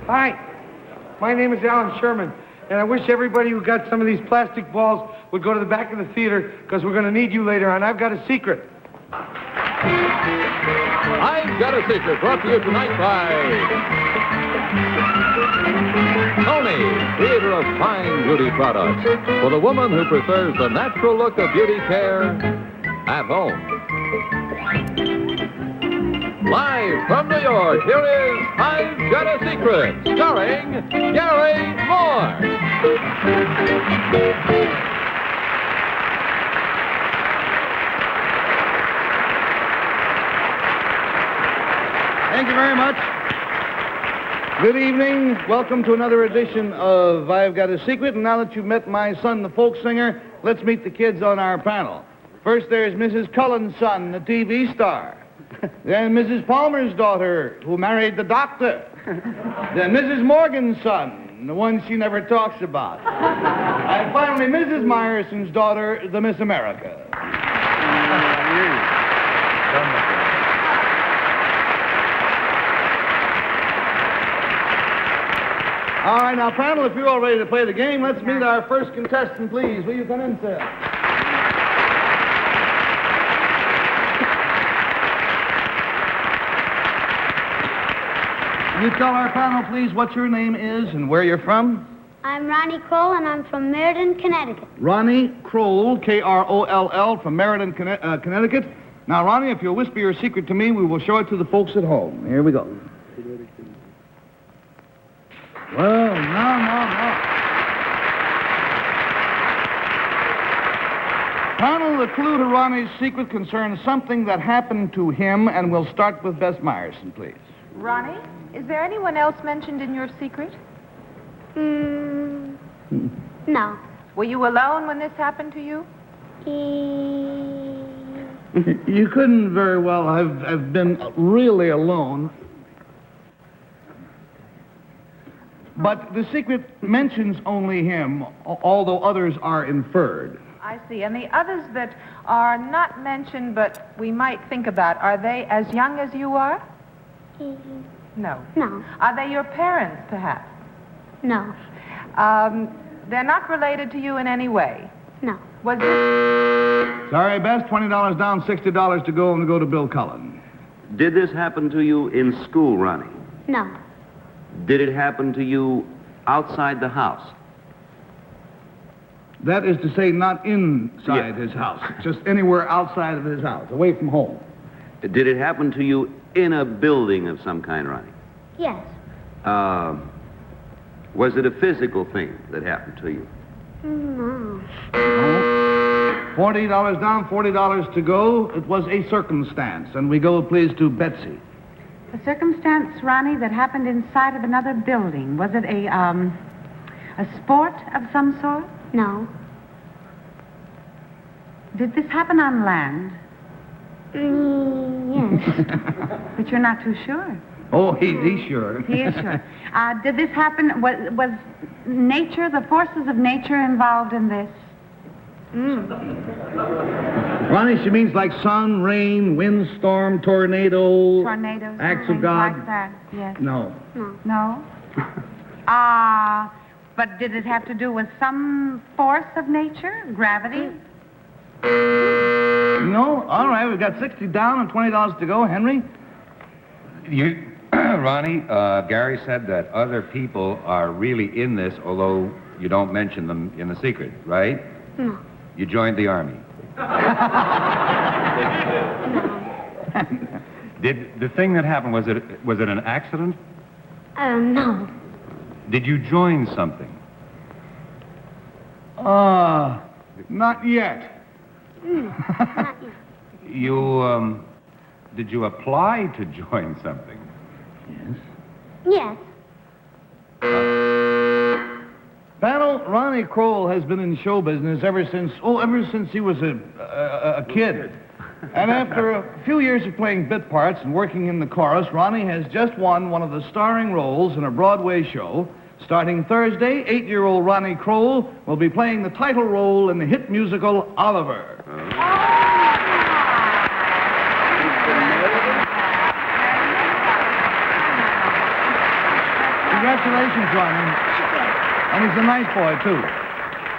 Hi, my name is Allan Sherman, and I wish everybody who got some of these plastic balls would go to the back of the theater, because we're going to need you later on. I've got a secret. I've Got a Secret, brought to you tonight by Tony, creator of fine beauty products, for the woman who prefers the natural look of beauty care at home. Live from New York, here is I've Got a Secret, starring Gary Moore. Thank you very much. Good evening. Welcome to another edition of I've Got a Secret. And now that you've met my son, the folk singer, let's meet the kids on our panel. First, there's Mrs. Cullen's son, the TV star. Then Mrs. Palmer's daughter, who married the doctor. Then Mrs. Morgan's son, the one she never talks about. And finally, Mrs. Myerson's daughter, the Miss America. All right, now, panel, if you're all ready to play the game, let's meet our first contestant, please. Will you come in, sir? You tell our panel, please, what your name is and where you're from? I'm Ronnie Kroll, and I'm from Meriden, Connecticut. Ronnie Kroll, K-R-O-L-L, from Meriden, Connecticut. Now, Ronnie, if you'll whisper your secret to me, we will show it to the folks at home. Here we go. Well, no. Panel, the clue to Ronnie's secret concerns something that happened to him, and we'll start with Bess Myerson, please. Ronnie, is there anyone else mentioned in your secret? No. Were you alone when this happened to you? You couldn't very well have been really alone. But the secret mentions only him, although others are inferred. I see. And the others that are not mentioned but we might think about, are they as young as you are? No. No. Are they your parents, perhaps? No. They're not related to you in any way? No. Was this... Sorry, Bess, $20 down, $60 to go, and we go to Bill Cullen. Did this happen to you in school, Ronnie? No. Did it happen to you outside the house? That is to say, not inside his house, just anywhere outside of his house, away from home. Did it happen to you in a building of some kind, Ronnie? Yes. Was it a physical thing that happened to you? No. $40 down, $40 to go. It was a circumstance. And we go, please, to Betsy. A circumstance, Ronnie, that happened inside of another building. Was it a sport of some sort? No. Did this happen on land? Yes. But you're not too sure. Oh, he's sure. He is sure. Did this happen, was nature, the forces of nature involved in this? Ronnie, she means like sun, rain, windstorm, tornadoes, acts of God. Like that, yes. No. No? But did it have to do with some force of nature? Gravity? No? All right, we've got $60 down and $20 to go. Henry? Ronnie, Gary said that other people are really in this, although you don't mention them in the secret, right? No. You joined the Army. Did the thing that happened, was it an accident? No. Did you join something? Not yet. Not yet. Did you apply to join something? Yes. Panel, Ronnie Kroll has been in show business ever since he was a kid. And after a few years of playing bit parts and working in the chorus, Ronnie has just won one of the starring roles in a Broadway show Starting Thursday, 8-year-old Ronnie Kroll will be playing the title role in the hit musical Oliver. Congratulations, Ronnie. And he's a nice boy, too.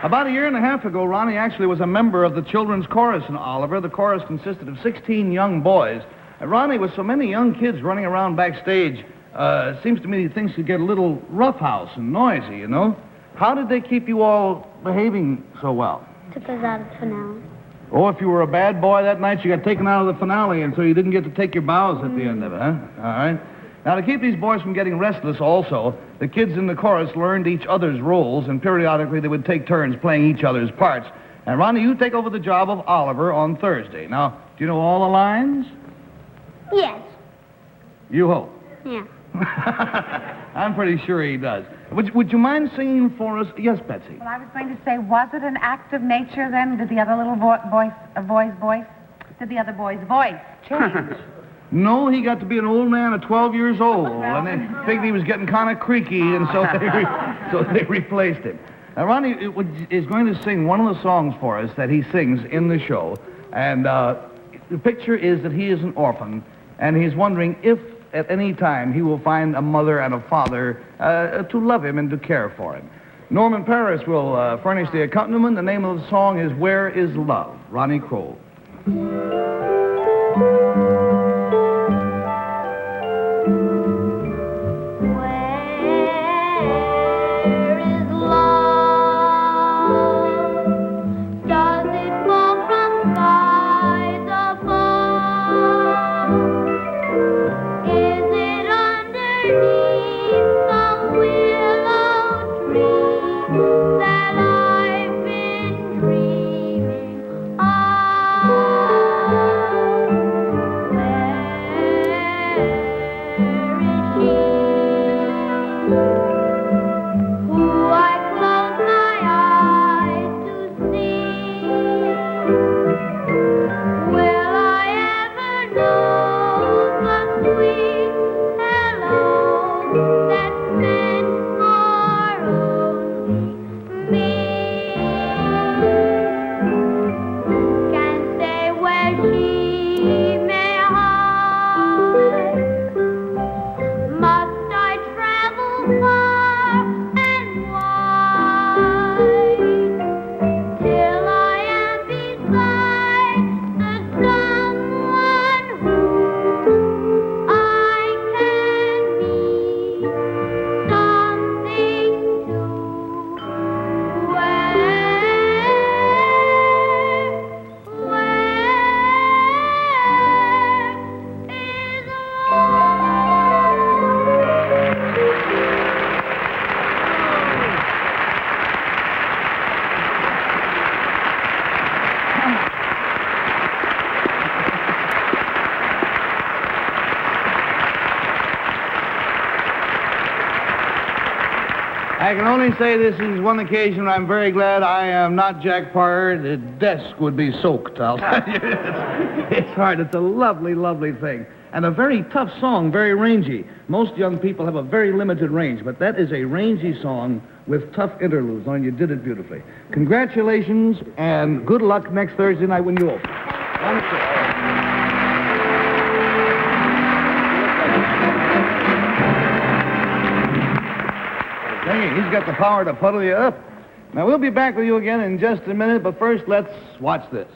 About a year and a half ago, Ronnie actually was a member of the children's chorus in Oliver. The chorus consisted of 16 young boys. And Ronnie, with so many young kids running around backstage, it seems to me things could get a little roughhouse and noisy, you know? How did they keep you all behaving so well? Took us out of the finale. Oh, if you were a bad boy that night, you got taken out of the finale, and so you didn't get to take your bows at the end of it, huh? All right. Now, to keep these boys from getting restless also, the kids in the chorus learned each other's roles, and periodically they would take turns playing each other's parts. And, Ronnie, you take over the job of Oliver on Thursday. Now, do you know all the lines? Yes. You hope. Yeah. I'm pretty sure he does. Would you mind singing for us? Yes, Betsy. Well, I was going to say, was it an act of nature then? Did the other little did the other boy's voice change? No, he got to be an old man of 12 years old, and they figured he was getting kind of creaky, and so they replaced him. Now, Ronnie is going to sing one of the songs for us that he sings in the show, and the picture is that he is an orphan, and he's wondering if at any time he will find a mother and a father to love him and to care for him. Norman Paris will furnish the accompaniment. The name of the song is Where Is Love? Ronnie Kroll. I can only say this is one occasion where I'm very glad I am not Jack Parr. The desk would be soaked, I'll tell you. It's hard. It's a lovely, lovely thing. And a very tough song, very rangy. Most young people have a very limited range, but that is a rangy song with tough interludes. And you did it beautifully. Congratulations, and good luck next Thursday night when you open. He's got the power to puddle you up. Now, we'll be back with you again in just a minute, but first, let's watch this.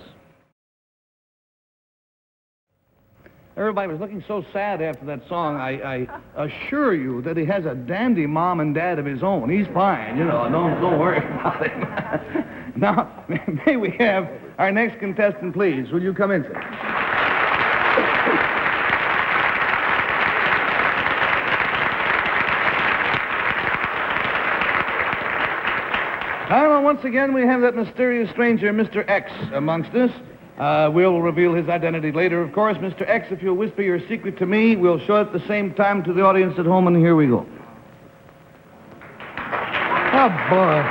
Everybody was looking so sad after that song. I assure you that he has a dandy mom and dad of his own. He's fine, you know. Don't worry about him. Now, may we have our next contestant, please? Will you come in, sir? Well, once again, we have that mysterious stranger, Mr. X, amongst us. We'll reveal his identity later, of course. Mr. X, if you'll whisper your secret to me, we'll show it at the same time to the audience at home, and here we go. Oh, boy.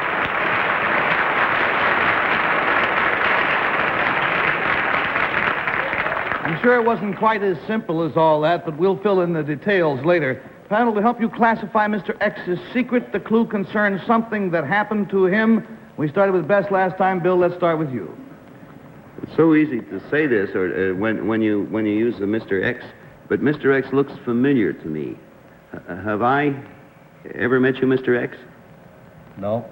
I'm sure it wasn't quite as simple as all that, but we'll fill in the details later. Panel, to help you classify Mr. X's secret, the clue concerns something that happened to him. We started with Bess last time. Bill, let's start with you. It's so easy to say this or when you use the Mr. X, but Mr. X looks familiar to me. Have I ever met you, Mr. X? No.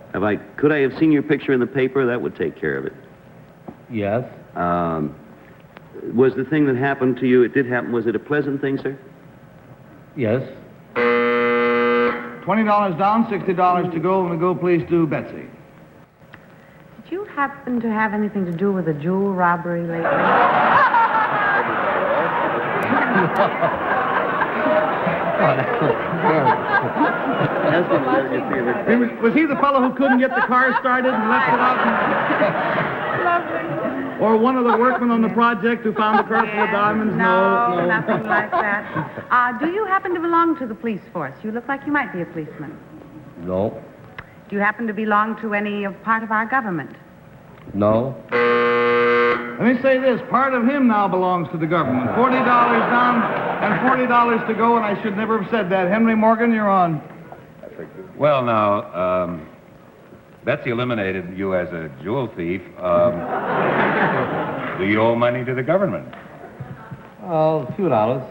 Could I have seen your picture in the paper? That would take care of it. Yes. Was the thing that happened to you, it did happen, was it a pleasant thing, sir? Yes. $20 down, $60 to go, and we go, please, to Betsy. Did you happen to have anything to do with a jewel robbery lately? Was he the fellow who couldn't get the car started and left it out? Or one of the workmen on the project who found the car full of diamonds? No, nothing like that. Do you happen to belong to the police force? You look like you might be a policeman. No. Do you happen to belong to any part of our government? No. Let me say this. Part of him now belongs to the government. $40 down and $40 to go, and I should never have said that. Henry Morgan, you're on. Well, now, Betsy eliminated you as a jewel thief. Do you owe money to the government? Oh, a few dollars.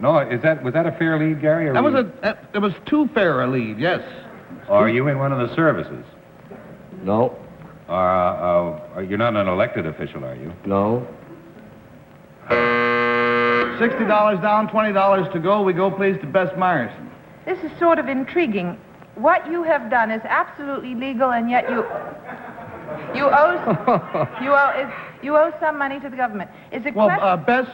No, was that a fair lead, Gary? It was too fair a lead, yes. Or are you in one of the services? No. You're not an elected official, are you? No. $60 down, $20 to go. We go, please, to Bess Myerson. This is sort of intriguing. What you have done is absolutely legal, and yet you owe some money to the government. Is it Bess,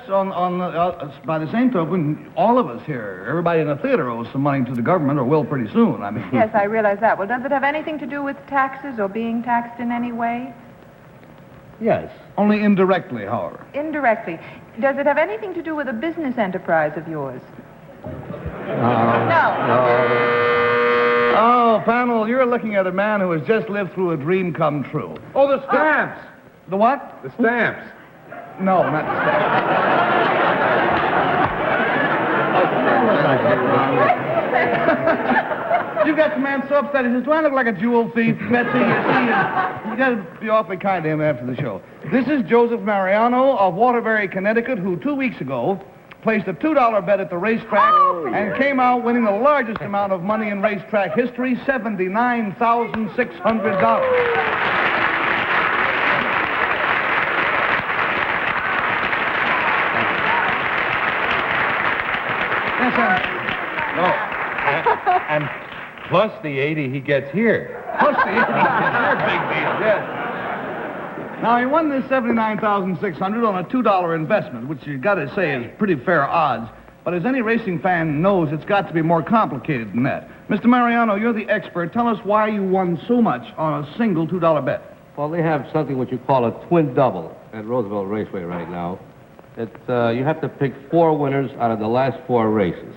by the same token, all of us here, everybody in the theater owes some money to the government, or will pretty soon. I mean. Yes, I realize that. Well, does it have anything to do with taxes or being taxed in any way? Yes. Only indirectly, however. Indirectly. Does it have anything to do with a business enterprise of yours? No. Oh, panel, you're looking at a man who has just lived through a dream come true. Oh, the stamps. The what? The stamps. No, not the stamps. You got the man so upset. He says, do I look like a jewel thief, Betsy? You got to be awfully kind to him after the show. This is Joseph Mariano of Waterbury, Connecticut, who 2 weeks ago placed a $2 bet at the racetrack and came out winning the largest amount of money in racetrack history, $79,600. And plus the 80 he gets here. Plus the 80 he gets here, big deal, yes. Now, he won this $79,600 on a $2 investment, which you got to say is pretty fair odds. But as any racing fan knows, it's got to be more complicated than that. Mr. Mariano, you're the expert. Tell us why you won so much on a single $2 bet. Well, they have something what you call a twin double at Roosevelt Raceway right now. You have to pick 4 winners out of the last 4 races.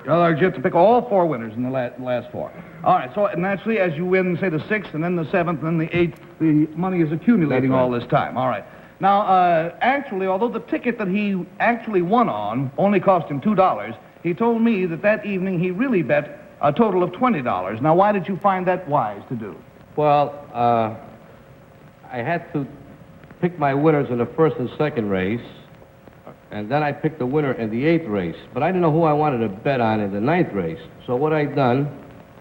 You have to pick all 4 winners in the last 4. All right, so naturally, as you win, say, the 6th, and then the 7th, and then the 8th, the money is accumulating all this time. All right. Now, actually, although the ticket that he actually won on only cost him $2, he told me that evening he really bet a total of $20. Now, why did you find that wise to do? Well, I had to pick my winners in the first and second race, and then I picked the winner in the 8th race. But I didn't know who I wanted to bet on in the 9th race. So what I done,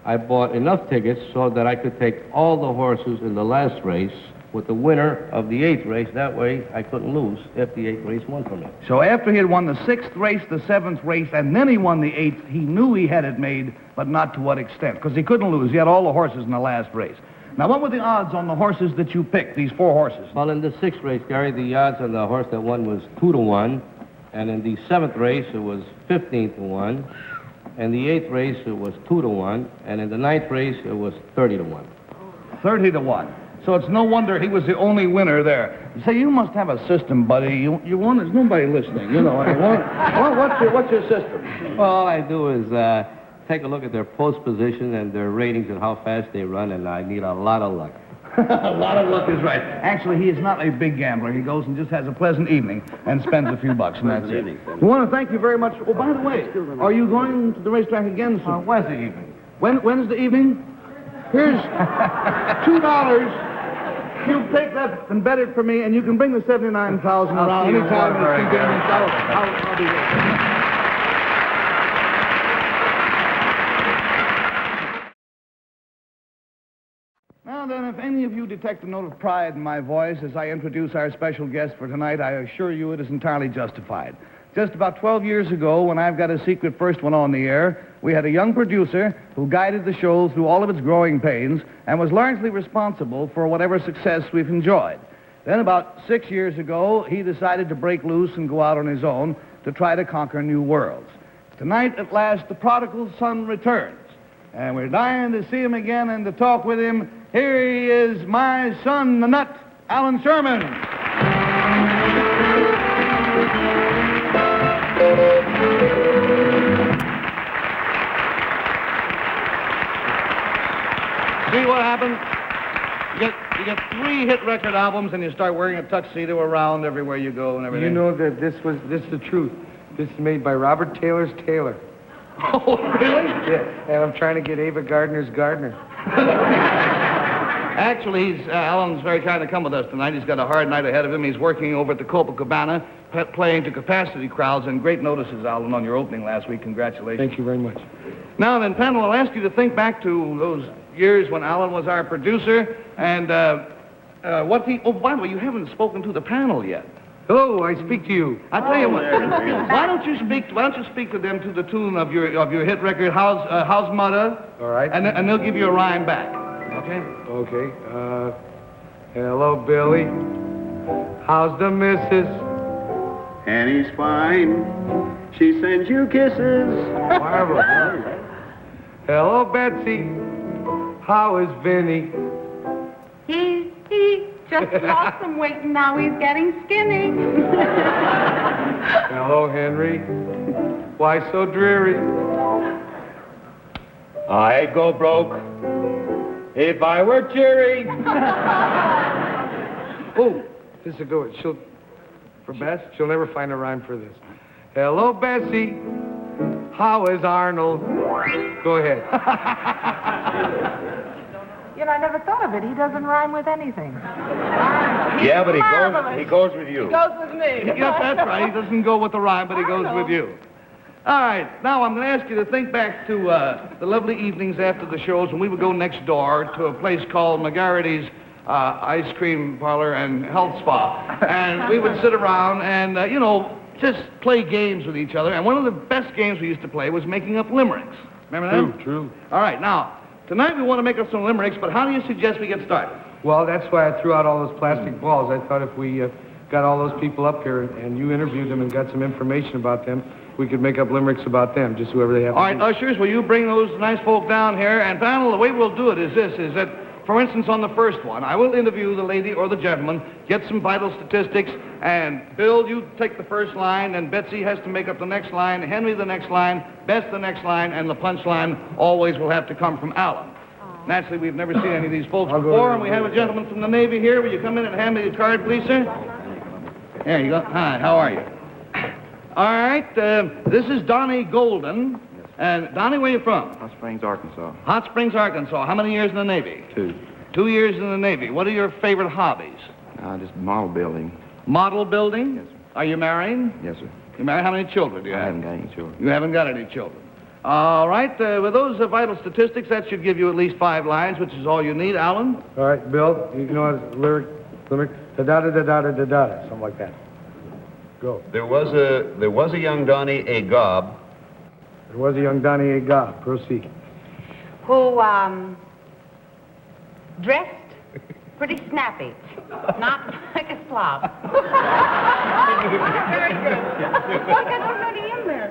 I bought enough tickets so that I could take all the horses in the last race with the winner of the 8th race. That way, I couldn't lose if the 8th race won for me. So after he had won the 6th race, the 7th race, and then he won the 8th, he knew he had it made, but not to what extent, because he couldn't lose. He had all the horses in the last race. Now, what were the odds on the horses that you picked, these 4 horses? Well, in the 6th race, Gary, the odds on the horse that won was 2-1. And in the 7th race, it was 15-1. In the 8th race, it was 2-1. And in the 9th race, it was 30-1. 30-1. So it's no wonder he was the only winner there. Say, you must have a system, buddy. You want, there's nobody listening, you know. What's your system? Well, all I do is take a look at their post position and their ratings and how fast they run, and I need a lot of luck. A lot of luck is right. Actually, he is not a big gambler. He goes and just has a pleasant evening and spends a few bucks, and that's it. We want to thank you very much. Oh, by the way, are you going to the racetrack again soon? Wednesday evening. Wednesday evening? Here's $2. You take that and bet it for me, and you can bring the 79,000 around anytime. I'll be there. Now then, if any of you detect a note of pride in my voice as I introduce our special guest for tonight, I assure you it is entirely justified. Just about 12 years ago, when I've Got a Secret first went on the air, we had a young producer who guided the show through all of its growing pains and was largely responsible for whatever success we've enjoyed. Then about 6 years ago, he decided to break loose and go out on his own to try to conquer new worlds. Tonight, at last, the prodigal son returns. And we're dying to see him again and to talk with him. Here he is, my son, the nut, Allan Sherman. See what happens? You get 3 hit record albums and you start wearing a tuxedo around everywhere you go and everything. You know that this is the truth. This is made by Robert Taylor's tailor. Oh, really? Yeah, and I'm trying to get Ava Gardner's gardener. Actually, Alan's very kind to come with us tonight. He's got a hard night ahead of him. He's working over at the Copacabana, playing to capacity crowds, and great notices, Allan, on your opening last week. Congratulations. Thank you very much. Now then, panel, I'll ask you to think back to those years when Allan was our producer, and what he... Oh, by the way, you haven't spoken to the panel yet. Hello, I speak to you. I tell you what. Why don't you speak to them to the tune of your hit record, How's Mudder? All right. And they'll give you a rhyme back. Okay? Okay. Hello, Billy. How's the missus? Annie's fine. She sends you kisses. Marvelous. Hello, Betsy. How is Vinny? He just lost some weight and now he's getting skinny. Hello, Henry. Why so dreary? I'd go broke if I were cheery. Oh, this is a good one. For Bess, she'll never find a rhyme for this. Hello, Bessie. How is Arnold? Go ahead. You know, I never thought of it. He doesn't rhyme with anything. Yeah, but he goes with you. He goes with me. Yes, that's right. He doesn't go with the rhyme, but he goes with you. All right, now I'm going to ask you to think back to the lovely evenings after the shows when we would go next door to a place called McGarrity's Ice Cream Parlor and Health Spa. And we would sit around and, just play games with each other. And one of the best games we used to play was making up limericks. Remember that? True. All right, now, tonight we want to make up some limericks, but how do you suggest we get started? Well, that's why I threw out all those plastic balls. I thought if we got all those people up here and you interviewed them and got some information about them, we could make up limericks about them, just whoever they have. All right, ushers, will you bring those nice folk down here? And panel, the way we'll do it is that, for instance, on the first one, I will interview the lady or the gentleman, get some vital statistics, and Bill, you take the first line, and Betsy has to make up the next line, Henry the next line, Bess the next line, and the punchline always will have to come from Allan. Naturally, we've never seen any of these folks before, and we have a gentleman from the Navy here. Will you come in and hand me the card, please, sir? There you go. Hi, how are you? All right, this is Donnie Golden. And Donnie, where are you from? Hot Springs, Arkansas. Hot Springs, Arkansas. How many years in the Navy? 2. 2 years in the Navy. What are your favorite hobbies? Just model building. Model building? Yes, sir. Are you married? Yes, sir. You married? How many children do you I have? haven't got any children. You haven't got any children. All right, with those vital statistics, that should give you at least 5 lines, which is all you need. Allan? All right, Bill, you know a lyric, da-da-da-da-da-da-da, something like that. Go. There was a young Donnie A. Gobb. There was a young Donnie A. Gobb. Proceed. Who, dressed pretty snappy. Not like a slob. Very good. Look, it's already in there.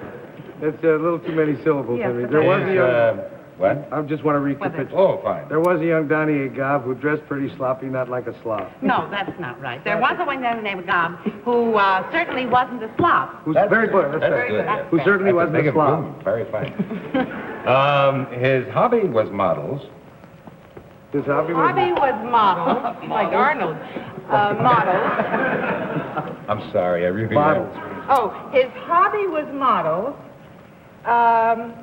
That's a little too many syllables, Yes, Henry. but There was a young... What? I just want to recapitulate. Oh, fine. There was a young Donnie A. Gobb who dressed pretty sloppy, not like a slob. No, that's not right. There was a one there named Gobb who certainly wasn't a slob. Who's very good. That's That's good. Who certainly wasn't a slob. Very fine. His hobby was models. His hobby was... Hobby was models, like Arnold. Models. I'm sorry, I really Bottles. Oh, his hobby was models. I'm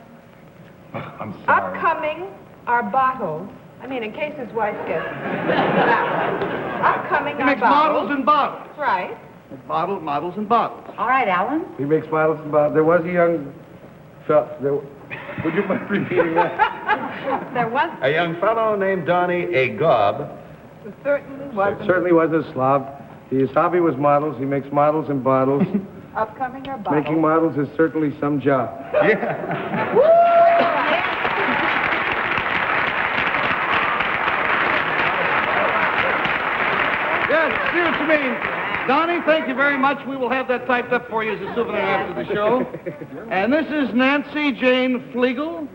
sorry. Upcoming are bottles. I mean, in case his wife gets that way. Upcoming He are makes bottles. models and bottles. That's right. Models and bottles. All right, Allan. He makes bottles and bottles. There was a young fellow... Would you mind repeating that? There was... A young fellow named Donnie A. Gobb. It certainly wasn't. It certainly wasn't a slob. His hobby was models. He makes models and bottles. Upcoming are bottles. Making models is certainly some job. Yes, see what you mean. Donnie, thank you very much. We will have that typed up for you as a souvenir after the show. And this is Nancy Jane Flegel.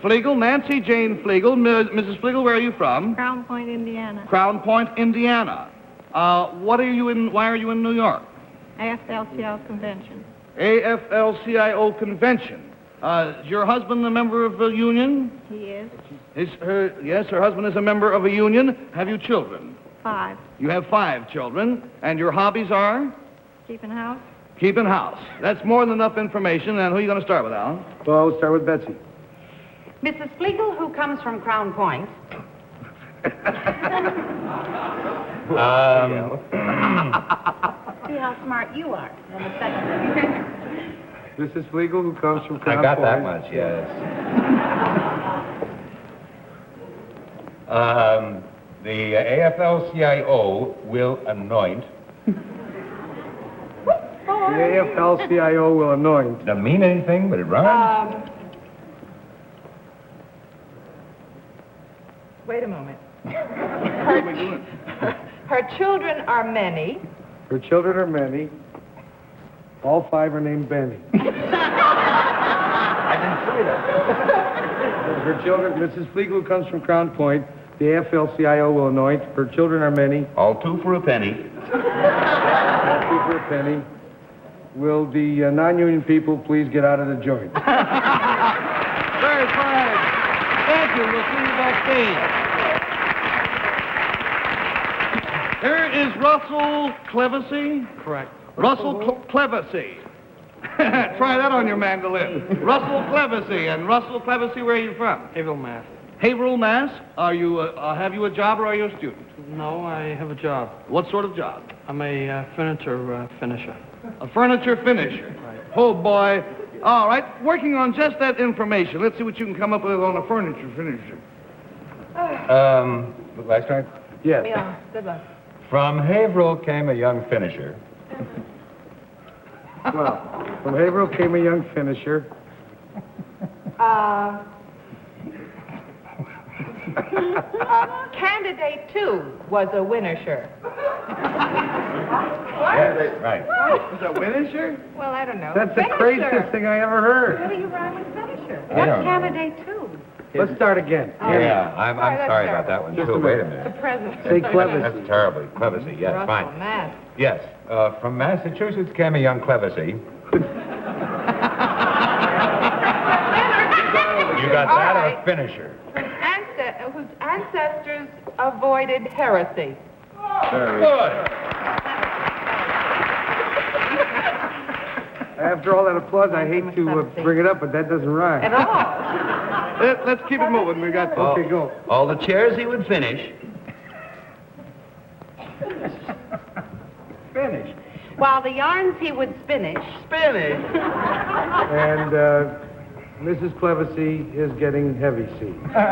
Flegel, Nancy Jane Flegel. Mrs. Flegel, where are you from? Crown Point, Indiana. Crown Point, Indiana. Why are you in New York? AFL-CIO convention. AFL-CIO convention. Is your husband a member of a union? He is. Yes, her husband is a member of a union. Have you children? 5. You have 5 children. And your hobbies are? Keeping house. Keeping house. That's more than enough information. And who are you going to start with, Allan? Well, we'll start with Betsy. Mrs. Flegel, who comes from Crown Point. See how smart you are. On the second. Mrs. Flegel, who comes from Crown I got Point. that much, yes. The AFL-CIO will anoint. The AFL-CIO will anoint. Doesn't mean anything, but it rhymes. Wait a moment. Her children are many. Her children are many. All 5 are named Benny. I didn't say that. Her children, Mrs. Flegel, who comes from Crown Point, the AFL-CIO will anoint. Her children are many. All 2 for a penny. All 2 for a penny. Will the non-union people please get out of the joint? Very fine. Thank you. We'll see you backstage. Here is Russell Clevacy. Correct. Russell Clevacy. Try that on your mandolin. Russell Clevacy. And Russell Clevacy, where are you from? Haverhill, Mass. Haverhill, Mass. Are you? Have you a job or are you a student? No, I have a job. What sort of job? I'm a furniture finisher. A furniture finisher. Right. Oh boy. All right. Working on just that information. Let's see what you can come up with on a furniture finisher. Look, I start? Yes. Yeah, good luck. From Haverhill came a young finisher. Well, from Haverhill came a young finisher. Candidate 2 was a winner-sure. Right. Is that finisher? Well, I don't know. That's the Finisher. craziest thing I ever heard. How do you rhyme with finisher? I don't know. Candidate 2. Let's start again. Yeah, I'm Sorry, that's sorry about that one, Just too. a Wait a minute. The minute. present. Say Clevacy. That's terribly. Clevacy, yes, Russell, fine. Mass. Yes, from Massachusetts came a young Clevacy. You got All that right. or finisher? Whose ancestors avoided heresy. Very good. After all that applause, I hate to bring it up, but that doesn't rhyme. At all. Let's keep it moving. We got. Okay, go. All the chairs he would finish. Finish. While the yarns he would spinach. And Mrs. Clevacy is getting heavy seed. That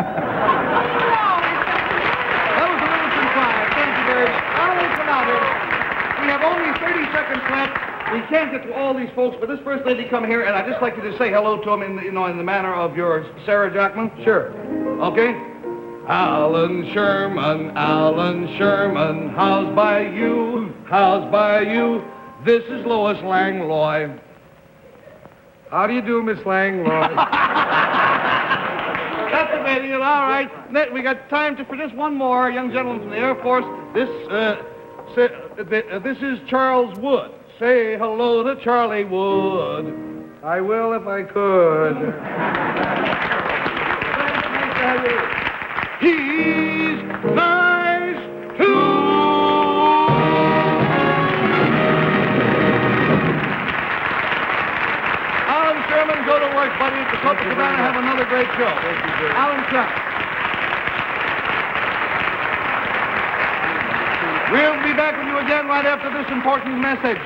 was a little contrived. Thank you very much. Now let's come out here. We have only 30 seconds left. We can't get to all these folks, but this first lady come here, and I'd just like you to say hello to them in the manner of your Sarah Jackman. Sure. Okay? Allan Sherman, how's by you? How's by you? This is Lois Langlois. How do you do, Miss Langlois? That's the lady. All right. We got time for just one more. Young gentleman from the Air Force. This is Charles Wood. Say hello to Charlie Wood. I will if I could. He's Nice two. Allan Sherman, go to work, buddy. At the Copacabana, have another great show. Allan Sherman. We'll be back with you again right after this important message.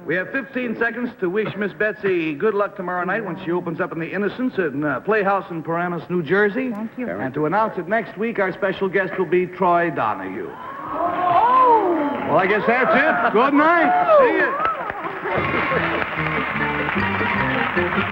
We have 15 seconds to wish Miss Betsy good luck tomorrow night when she opens up in the Innocence in Playhouse in Paramus, New Jersey. Thank you. And to announce it next week, our special guest will be Troy Donahue. Oh! Well, I guess that's it. Good night. See you.